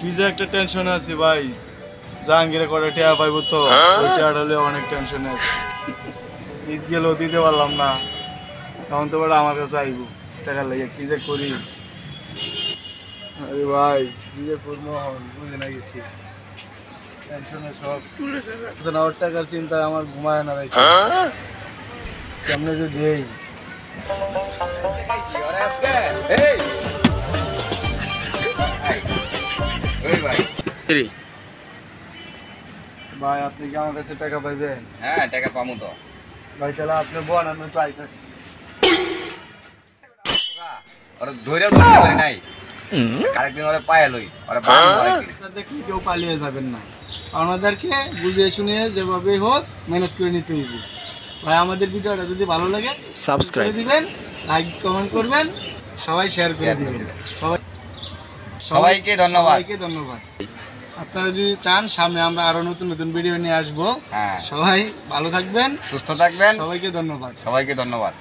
কি যে একটা টেনশনে আছি ভাই, জাহাঙ্গীরে করে টেয়া পাইবো তো, ওই টেয়াটা হলে অনেক টেনশনে আছে। ঈদ গেলেও দিতে পারলাম না, তখন তো বড় আমার কাছে আইবো টাকা লাগে, কি যে করি। আরে ভাই কি যে করবো এখন বুঝে না গেছি, টেনশনে সব না, ওর টাকার চিন্তায় আমার ঘুমায় না ভাই, কেমনে যে দেই। ভাই আপনি কি আমার কাছে টাকা পাইবেন? হ্যাঁ টাকা পামু তো ভাই তাহলে আপনি বল, আমি তো আইতাছি। ওরা ধইরাও ধরতে পারি নাই আরেকদিন ওরা পায়া লই ওরা বান আরেকদিন দেখলে কেউ পালিয়ে যাবেন না, আমাদেরকে বুঝিয়ে শুনিয়ে যেভাবে হোক ম্যানেজ করে নিতে হইব। ভাই আমাদের ভিডিওটা যদি ভালো লাগে সাবস্ক্রাইব দিবেন, লাইক কমেন্ট করবেন, সবাই শেয়ার করে দিবেন। সবাইকে ধন্যবাদ। সবাইকে ধন্যবাদ। আপনারা যদি চান সামনে আমরা আরো নতুন নতুন ভিডিও নিয়ে আসবো। হ্যাঁ সবাই ভালো থাকবেন, সুস্থ থাকবেন, সবাইকে ধন্যবাদ। সবাইকে ধন্যবাদ।